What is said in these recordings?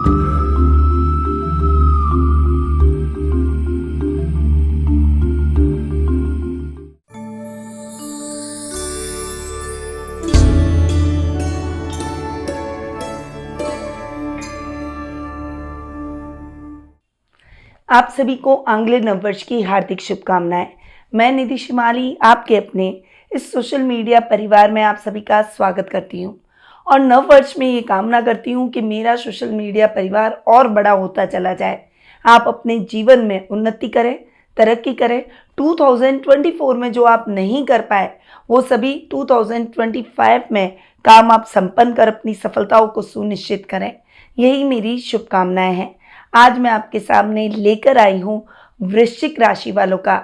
आप सभी को आंग्ल नववर्ष की हार्दिक शुभकामनाएं। मैं निधि शिमाली आपके अपने इस सोशल मीडिया परिवार में आप सभी का स्वागत करती हूं और नववर्ष में ये कामना करती हूं कि मेरा सोशल मीडिया परिवार और बड़ा होता चला जाए। आप अपने जीवन में उन्नति करें, तरक्की करें। 2024 में जो आप नहीं कर पाए वो सभी 2025 में काम आप संपन्न कर अपनी सफलताओं को सुनिश्चित करें। यही मेरी शुभकामनाएं हैं। आज मैं आपके सामने लेकर आई हूँ वृश्चिक राशि वालों का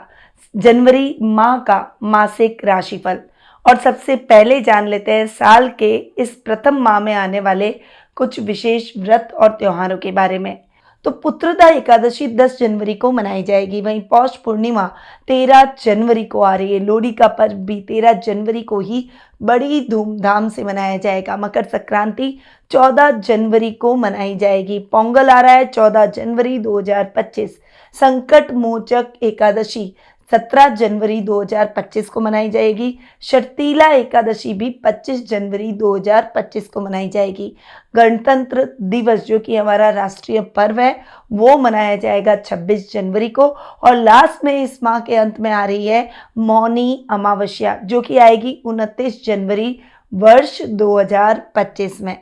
जनवरी माह का मासिक राशिफल। और सबसे पहले जान लेते हैं साल के इस प्रथम माह में आने वाले कुछ विशेष व्रत और त्योहारों के बारे में। तो पुत्रदा एकादशी 10 जनवरी को मनाई जाएगी। वहीं पौष पूर्णिमा 13 जनवरी को आ रही है। लोहड़ी का पर्व भी 13 जनवरी को ही बड़ी धूमधाम से मनाया जाएगा। मकर संक्रांति 14 जनवरी को मनाई जाएगी। पोंगल आ रहा है 14 जनवरी 2025। संकट मोचक एकादशी 17 जनवरी 2025 को मनाई जाएगी। शर्तीला एकादशी भी 25 जनवरी 2025 को मनाई जाएगी। गणतंत्र दिवस जो कि हमारा राष्ट्रीय पर्व है वो मनाया जाएगा 26 जनवरी को। और लास्ट में इस माह के अंत में आ रही है मौनी अमावस्या जो कि आएगी 29 जनवरी वर्ष 2025 में।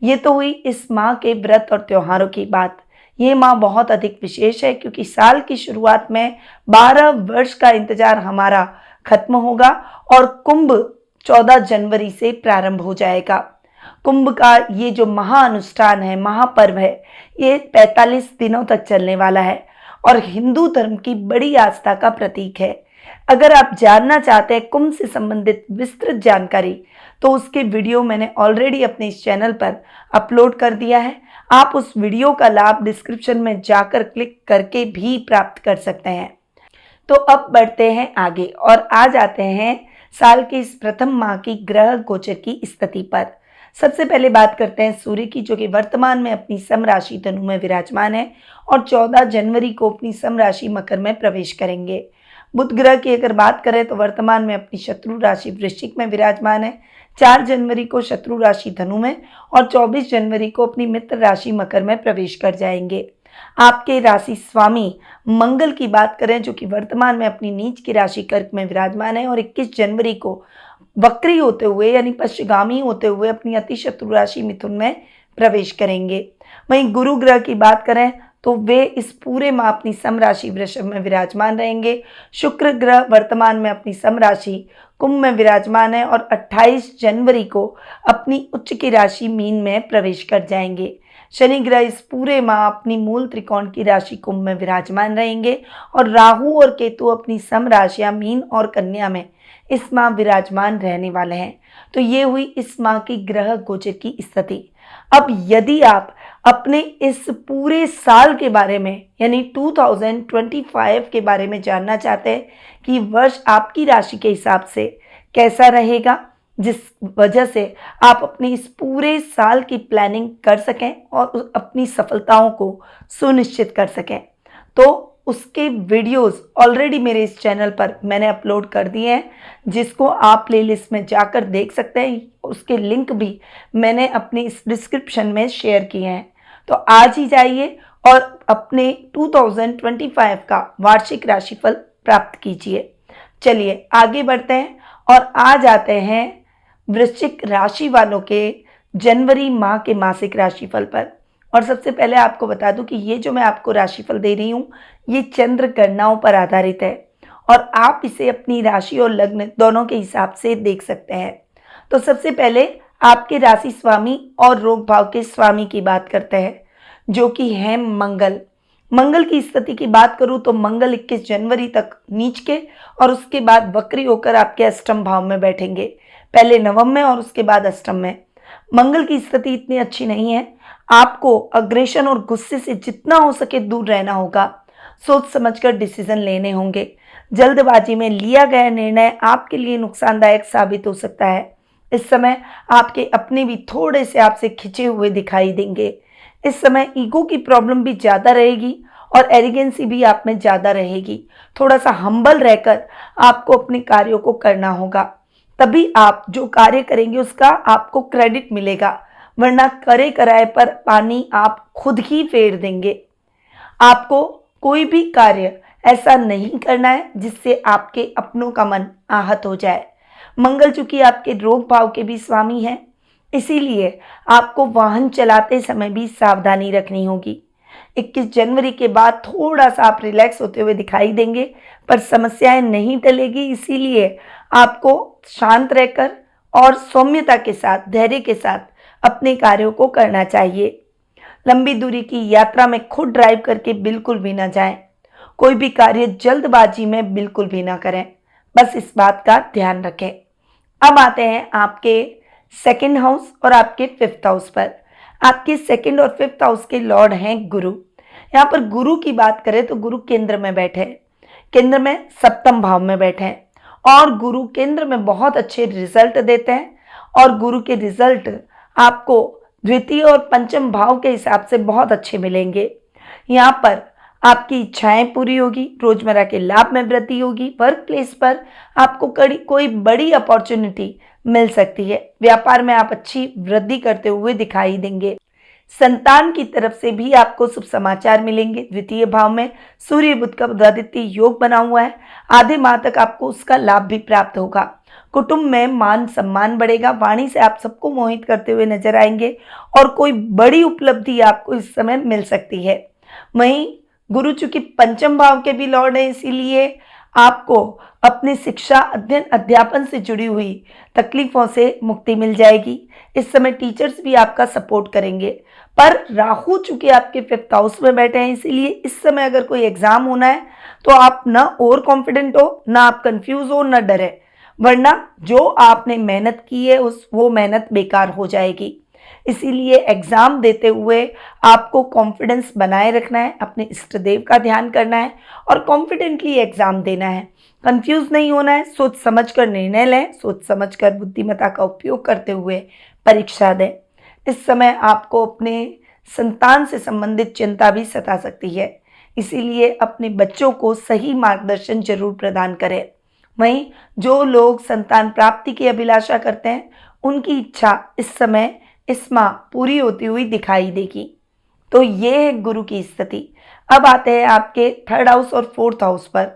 ये तो हुई इस माह के व्रत और त्योहारों की बात। ये माह बहुत अधिक विशेष है क्योंकि साल की शुरुआत में 12 वर्ष का इंतजार हमारा खत्म होगा और कुंभ 14 जनवरी से प्रारंभ हो जाएगा। कुंभ का ये जो महाअनुष्ठान है, महापर्व है, ये 45 दिनों तक चलने वाला है और हिंदू धर्म की बड़ी आस्था का प्रतीक है। अगर आप जानना चाहते हैं कुंभ से संबंधित विस्तृत जानकारी तो उसके वीडियो मैंने ऑलरेडी अपने इस चैनल पर अपलोड कर दिया है। आप उस वीडियो का लाभ डिस्क्रिप्शन में जाकर क्लिक करके भी प्राप्त कर सकते हैं। तो अब बढ़ते हैं आगे और आ जाते हैं साल के इस प्रथम माह की ग्रह गोचर की स्थिति पर। सबसे पहले बात करते हैं सूर्य की जो कि वर्तमान में अपनी सम राशि धनु में विराजमान है और 14 जनवरी को अपनी सम राशि मकर में प्रवेश करेंगे। बुध ग्रह की अगर बात करें तो वर्तमान में अपनी शत्रु राशि वृश्चिक में विराजमान है। 4 जनवरी को शत्रु राशि धनु में और 24 जनवरी को अपनी मित्र राशि मकर में प्रवेश कर जाएंगे। आपके राशि स्वामी मंगल की बात करें जो कि वर्तमान में अपनी नीच की राशि कर्क में विराजमान है और 21 जनवरी को वक्री होते हुए यानी पश्चिगामी होते हुए अपनी अति शत्रु राशि मिथुन में प्रवेश करेंगे। वहीं गुरु ग्रह की बात करें तो वे इस पूरे माह अपनी सम राशि वृषभ में विराजमान रहेंगे। शुक्र ग्रह वर्तमान में अपनी सम राशि कुंभ में विराजमान है और 28 जनवरी को अपनी उच्च की राशि मीन में प्रवेश कर जाएंगे। शनि ग्रह इस पूरे माह अपनी मूल त्रिकोण की राशि कुंभ में विराजमान रहेंगे और राहु और केतु अपनी सम राशियां मीन और कन्या में इस माह विराजमान रहने वाले हैं। तो ये हुई इस माह की ग्रह गोचर की स्थिति। अब यदि आप अपने इस पूरे साल के बारे में यानी 2025 के बारे में जानना चाहते हैं कि वर्ष आपकी राशि के हिसाब से कैसा रहेगा, जिस वजह से आप अपनी इस पूरे साल की प्लानिंग कर सकें और अपनी सफलताओं को सुनिश्चित कर सकें, तो उसके वीडियोस ऑलरेडी मेरे इस चैनल पर मैंने अपलोड कर दिए हैं जिसको आप प्लेलिस्ट में जाकर देख सकते हैं। उसके लिंक भी मैंने अपनी इस डिस्क्रिप्शन में शेयर किए हैं। तो आज ही जाइए और अपने 2025 का वार्षिक राशिफल प्राप्त कीजिए। चलिए आगे बढ़ते हैं और आ जाते हैं वृश्चिक राशि वालों के जनवरी माह के मासिक राशिफल पर। और सबसे पहले आपको बता दूं कि ये जो मैं आपको राशिफल दे रही हूँ ये चंद्र गणनाओं पर आधारित है और आप इसे अपनी राशि और लग्न दोनों के हिसाब से देख सकते हैं। तो सबसे पहले आपके राशि स्वामी और रोग भाव के स्वामी की बात करते हैं जो कि है मंगल। मंगल की स्थिति की बात करूं तो मंगल 21 जनवरी तक नीच के और उसके बाद वक्री होकर आपके अष्टम भाव में बैठेंगे, पहले नवम में और उसके बाद अष्टम में। मंगल की स्थिति इतनी अच्छी नहीं है। आपको अग्रेशन और गुस्से से जितना हो सके दूर रहना होगा। सोच समझकर डिसीजन लेने होंगे। जल्दबाजी में लिया गया निर्णय आपके लिए नुकसानदायक साबित हो सकता है। इस समय आपके अपने भी थोड़े से आपसे खिंचे हुए दिखाई देंगे। इस समय ईगो की प्रॉब्लम भी ज़्यादा रहेगी और एरिगेंसी भी आप में ज़्यादा रहेगी। थोड़ा सा हम्बल रहकर आपको अपने कार्यों को करना होगा, तभी आप जो कार्य करेंगे उसका आपको क्रेडिट मिलेगा, वरना करे कराए पर पानी आप खुद ही फेर देंगे। आपको कोई भी कार्य ऐसा नहीं करना है जिससे आपके अपनों का मन आहत हो जाए। मंगल चूंकि आपके रोग भाव के भी स्वामी हैं, इसीलिए आपको वाहन चलाते समय भी सावधानी रखनी होगी। 21 जनवरी के बाद थोड़ा सा आप रिलैक्स होते हुए दिखाई देंगे, पर समस्याएं नहीं टलेगी, इसीलिए आपको शांत रहकर और सौम्यता के साथ, धैर्य के साथ अपने कार्यों को करना चाहिए। लंबी दूरी की यात्रा में खुद ड्राइव करके बिल्कुल भी ना जाएं। कोई भी कार्य जल्दबाजी में बिल्कुल भी ना करें, बस इस बात का ध्यान रखें। अब आते हैं आपके सेकंड हाउस और आपके फिफ्थ हाउस पर। आपके सेकंड और फिफ्थ हाउस के लॉर्ड हैं गुरु। यहाँ पर गुरु की बात करें तो गुरु केंद्र में बैठे हैं, केंद्र में सप्तम भाव में बैठे हैं और गुरु केंद्र में बहुत अच्छे रिजल्ट देते हैं और गुरु के रिजल्ट आपको द्वितीय और पंचम भाव के हिसाब से बहुत अच्छे मिलेंगे। यहाँ पर आपकी इच्छाएं पूरी होगी, रोजमर्रा के लाभ में वृद्धि होगी, वर्क प्लेस पर आपको कोई बड़ी अपॉर्चुनिटी मिल सकती है, व्यापार में आप अच्छी वृद्धि करते हुए दिखाई देंगे। संतान की तरफ से भी आपको शुभ समाचार मिलेंगे। द्वितीय भाव में सूर्य बुध का बुधादित्य योग बना हुआ है, आधे माह तक आपको उसका लाभ भी प्राप्त होगा। कुटुंब में मान सम्मान बढ़ेगा, वाणी से आप सबको मोहित करते हुए नजर आएंगे और कोई बड़ी उपलब्धि आपको इस समय मिल सकती है। वहीं गुरु चूंकि पंचम भाव के भी लॉर्ड है, इसीलिए आपको अपनी शिक्षा, अध्ययन, अध्यापन से जुड़ी हुई तकलीफों से मुक्ति मिल जाएगी। इस समय टीचर्स भी आपका सपोर्ट करेंगे, पर राहु चूंकि आपके फिफ्थ हाउस में बैठे हैं, इसीलिए इस समय अगर कोई एग्जाम होना है तो आप ना ओवर कॉन्फिडेंट हो, ना आप कंफ्यूज हो, ना डरे, वरना जो आपने मेहनत की है वो मेहनत बेकार हो जाएगी। इसीलिए एग्जाम देते हुए आपको कॉन्फिडेंस बनाए रखना है, अपने इष्ट देव का ध्यान करना है और कॉन्फिडेंटली एग्जाम देना है। कंफ्यूज नहीं होना है, सोच समझ कर निर्णय लें, सोच समझ कर बुद्धिमत्ता का उपयोग करते हुए परीक्षा दें। इस समय आपको अपने संतान से संबंधित चिंता भी सता सकती है, इसीलिए अपने बच्चों को सही मार्गदर्शन जरूर प्रदान करें। वहीं जो लोग संतान प्राप्ति की अभिलाषा करते हैं, उनकी इच्छा इस समय इस माह पूरी होती हुई दिखाई देगी। तो ये है गुरु की स्थिति। अब आते हैं आपके थर्ड हाउस और फोर्थ हाउस पर।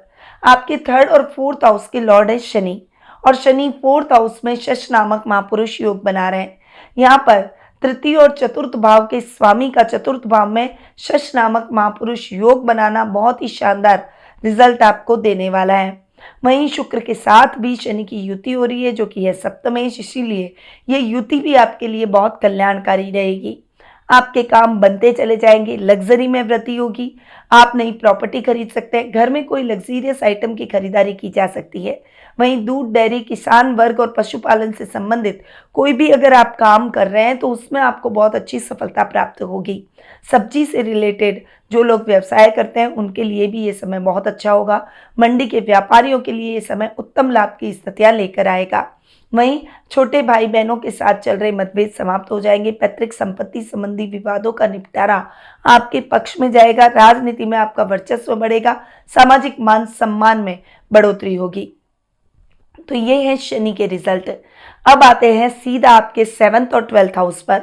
आपके थर्ड और फोर्थ हाउस के लॉर्ड है शनि और शनि फोर्थ हाउस में शश नामक महापुरुष योग बना रहे हैं। यहाँ पर तृतीय और चतुर्थ भाव के स्वामी का चतुर्थ भाव में शश नामक महापुरुष योग बनाना बहुत ही शानदार रिजल्ट आपको देने वाला है। वहीं शुक्र के साथ भी शनि की युति हो रही है, जो कि है सप्तमेश, इसीलिए ये युति भी आपके लिए बहुत कल्याणकारी रहेगी। आपके काम बनते चले जाएंगे, लग्जरी में वृद्धि होगी, आप नई प्रॉपर्टी खरीद सकते हैं, घर में कोई लग्जीरियस आइटम की खरीदारी की जा सकती है। वहीं दूध, डेयरी, किसान वर्ग और पशुपालन से संबंधित कोई भी अगर आप काम कर रहे हैं तो उसमें आपको बहुत अच्छी सफलता प्राप्त होगी। सब्जी से रिलेटेड जो लोग व्यवसाय करते हैं उनके लिए भी ये समय बहुत अच्छा होगा। मंडी के व्यापारियों के लिए ये समय उत्तम लाभ की स्थितियां लेकर आएगा। वहीं छोटे भाई बहनों के साथ चल रहे मतभेद समाप्त हो जाएंगे। पैतृक संपत्ति संबंधी विवादों का निपटारा आपके पक्ष में जाएगा। राजनीति में आपका वर्चस्व बढ़ेगा, सामाजिक मान सम्मान में बढ़ोतरी होगी। तो ये है शनि के रिजल्ट। अब आते हैं सीधा आपके 7th और 12th हाउस पर।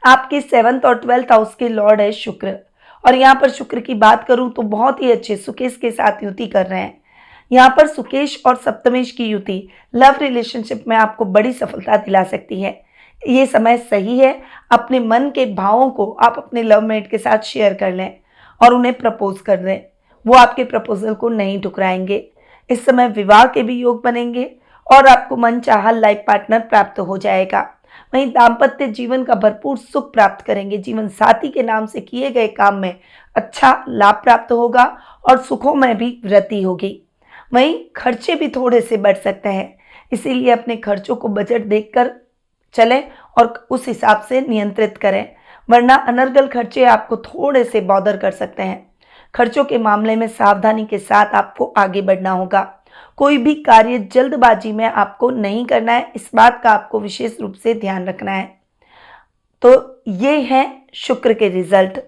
आपके 7th और 12th हाउस के लॉर्ड है शुक्र और यहाँ पर शुक्र की बात करूं तो बहुत ही अच्छे सुकेश के साथ युति कर रहे हैं। यहाँ पर सुकेश और सप्तमेश की युति लव रिलेशनशिप में आपको बड़ी सफलता दिला सकती है। ये समय सही है, अपने मन के भावों को आप अपने लव मेट के साथ शेयर कर लें और उन्हें प्रपोज कर दें, वो आपके प्रपोजल को नहीं ठुकराएंगे। इस समय विवाह के भी योग बनेंगे और आपको मनचाहा लाइफ पार्टनर प्राप्त हो जाएगा। वहीं दाम्पत्य जीवन का भरपूर सुख प्राप्त करेंगे। जीवन साथी के नाम से किए गए काम में अच्छा लाभ प्राप्त होगा और सुखों में भी वृद्धि होगी। वहीं खर्चे भी थोड़े से बढ़ सकते हैं, इसीलिए अपने खर्चों को बजट देखकर चलें और उस हिसाब से नियंत्रित करें, वरना अनर्गल खर्चे आपको थोड़े से बॉदर कर सकते हैं। खर्चों के मामले में सावधानी के साथ आपको आगे बढ़ना होगा। कोई भी कार्य जल्दबाजी में आपको नहीं करना है, इस बात का आपको विशेष रूप से ध्यान रखना है। तो ये हैं शुक्र के रिजल्ट।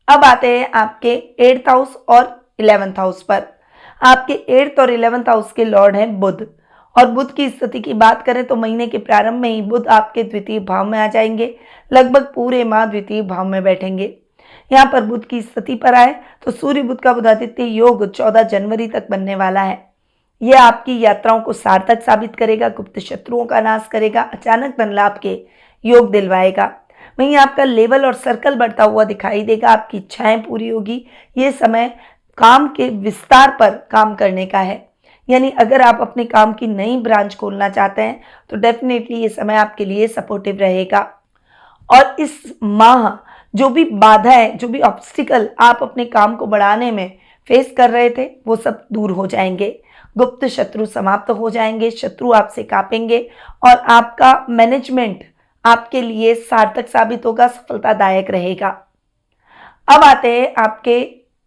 अब आते हैं आपके 8th हाउस और 11th हाउस पर। आपके 8th और 11th हाउस के लॉर्ड हैं बुध, और बुध की स्थिति की बात करें तो महीने के प्रारंभ में ही बुध आपके द्वितीय भाव में आ जाएंगे, लगभग पूरे माह द्वितीय भाव में बैठेंगे। यहाँ पर बुध की स्थिति पर आए तो सूर्य बुध का बुधादित्य योग 14 जनवरी तक बनने वाला है। यह आपकी यात्राओं को सार्थक साबित करेगा, गुप्त शत्रुओं का नाश करेगा, अचानक धन लाभ के योग दिलवाएगा। वहीं आपका लेवल और सर्कल बढ़ता हुआ दिखाई देगा, आपकी इच्छाएं पूरी होगी। ये समय काम के विस्तार पर काम करने का है, यानी अगर आप अपने काम की नई ब्रांच खोलना चाहते हैं तो डेफिनेटली ये समय आपके लिए सपोर्टिव रहेगा। और इस माह जो भी बाधा है, जो भी ऑब्स्टिकल आप अपने काम को बढ़ाने में फेस कर रहे थे, वो सब दूर हो जाएंगे। गुप्त शत्रु समाप्त हो जाएंगे, शत्रु आपसे कांपेंगे और आपका मैनेजमेंट आपके लिए सार्थक साबित होगा, सफलतादायक रहेगा। अब आते हैं आपके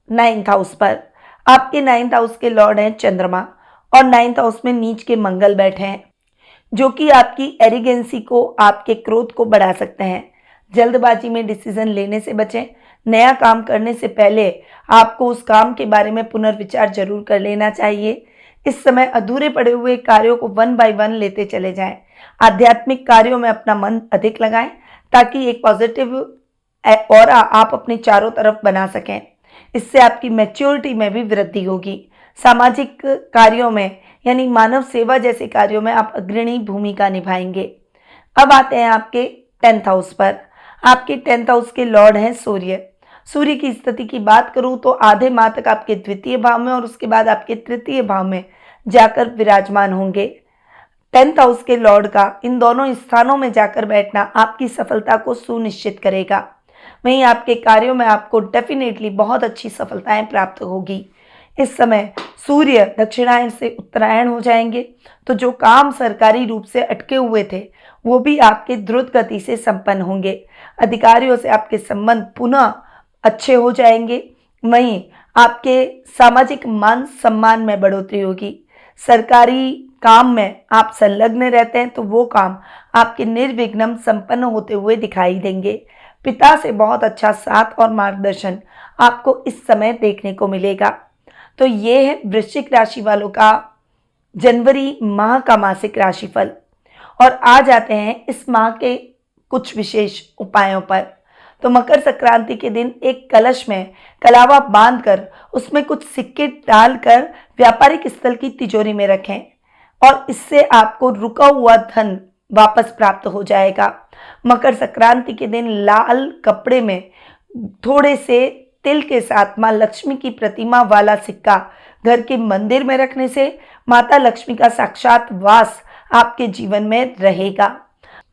9th हाउस पर। आपके 9th हाउस के लॉर्ड हैं चंद्रमा, और 9th हाउस में नीच के मंगल बैठे हैं, जो कि आपकी एरिगेंसी को, आपके क्रोध को बढ़ा सकते हैं। जल्दबाजी में डिसीजन लेने से बचें। नया काम करने से पहले आपको उस काम के बारे में पुनर्विचार जरूर कर लेना चाहिए। इस समय अधूरे पड़े हुए कार्यों को 1 बाय 1 लेते चले जाएं। आध्यात्मिक कार्यों में अपना मन अधिक लगाएं ताकि एक पॉजिटिव ऑरा आप अपने चारों तरफ बना सकें। इससे आपकी मैच्योरिटी में भी वृद्धि होगी। सामाजिक कार्यों में यानी मानव सेवा जैसे कार्यों में आप अग्रणी भूमिका निभाएंगे। अब आते हैं आपके 10th हाउस पर। आपके 10th हाउस के लॉर्ड हैं सूर्य। सूर्य की स्थिति की बात करूं तो आधे माह तक आपके द्वितीय भाव में और उसके बाद आपके तृतीय भाव में जाकर विराजमान होंगे। 10th हाउस के लॉर्ड का इन दोनों स्थानों में जाकर बैठना आपकी सफलता को सुनिश्चित करेगा। वहीं आपके कार्यों में आपको डेफिनेटली बहुत अच्छी सफलताएं प्राप्त होगी। इस समय सूर्य दक्षिणायन से उत्तरायण हो जाएंगे, तो जो काम सरकारी रूप से अटके हुए थे वो भी आपके द्रुत गति से संपन्न होंगे। अधिकारियों से आपके संबंध पुनः अच्छे हो जाएंगे। वहीं आपके सामाजिक मान सम्मान में बढ़ोतरी होगी। सरकारी काम में आप संलग्न रहते हैं तो वो काम आपके निर्विघ्न संपन्न होते हुए दिखाई देंगे। पिता से बहुत अच्छा साथ और मार्गदर्शन आपको इस समय देखने को मिलेगा। तो ये है वृश्चिक राशि वालों का जनवरी माह का मासिक राशिफल। और आ जाते हैं इस माह के कुछ विशेष उपायों पर। तो मकर संक्रांति के दिन एक कलश में कलावा बांधकर उसमें कुछ सिक्के डालकर व्यापारिक स्थल की तिजोरी में रखें, और इससे आपको रुका हुआ धन वापस प्राप्त हो जाएगा। मकर संक्रांति के दिन लाल कपड़े में थोड़े से तिल के साथ माँ लक्ष्मी की प्रतिमा वाला सिक्का घर के मंदिर में रखने से माता लक्ष्मी का साक्षात वास आपके जीवन में रहेगा।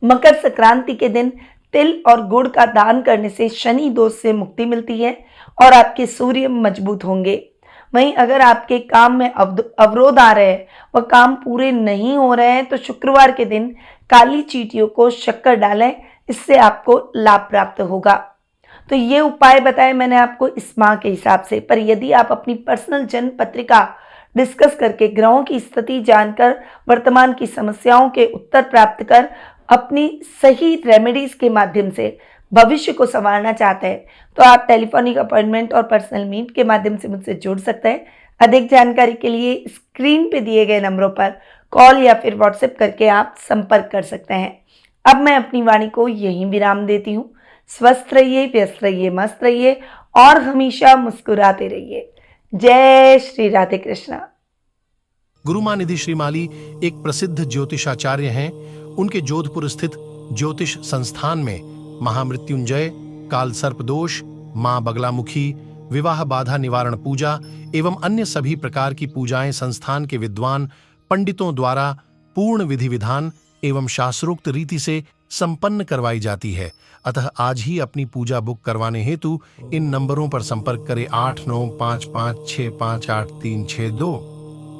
मकर संक्रांति के दिन तिल और गुड़ का दान करने से शनि दोष से मुक्ति मिलती है और आपके सूर्य मजबूत होंगे। वहीं अगर आपके काम में अवरोध आ रहे हैं, वह काम पूरे नहीं हो रहे हैं, तो शुक्रवार के दिन काली चींटियों को शक्कर डालें, इससे आपको लाभ प्राप्त होगा। तो ये उपाय बताए मैंने आपको इस माह के हिसाब से। पर यदि आप अपनी पर्सनल जन्म पत्रिका डिस्कस करके ग्रहों की स्थिति जानकर वर्तमान की समस्याओं के उत्तर प्राप्त कर अपनी सही रेमेडीज के माध्यम से भविष्य को संवारना चाहते हैं, तो आप टेलीफोनिक अपॉइंटमेंट और पर्सनल मीट के माध्यम से मुझसे जुड़ सकते हैं। अधिक जानकारी के लिए स्क्रीन पे दिए गए नंबरों पर कॉल या फिर व्हाट्सएप करके आप संपर्क कर सकते हैं। अब मैं अपनी वाणी को यहीं विराम देती हूँ। स्वस्थ रहिए, व्यस्त रहिए, मस्त रहिए और हमेशा मुस्कुराते रहिए। जय श्री राधे कृष्णा। गुरुमां निधि श्रीमाली एक प्रसिद्ध ज्योतिषाचार्य हैं। उनके जोधपुर स्थित ज्योतिष संस्थान में महामृत्युंजय, काल सर्प दोष, मां बगलामुखी, विवाह बाधा निवारण पूजा एवं अन्य सभी प्रकार की पूजाएं संस्थान के विद्वान पंडितों द्वारा पूर्ण विधि विधान एवं शास्त्रोक्त रीति से संपन्न करवाई जाती है। अतः आज ही अपनी पूजा बुक करवाने हेतु इन नंबरों पर संपर्क करें 8955658362।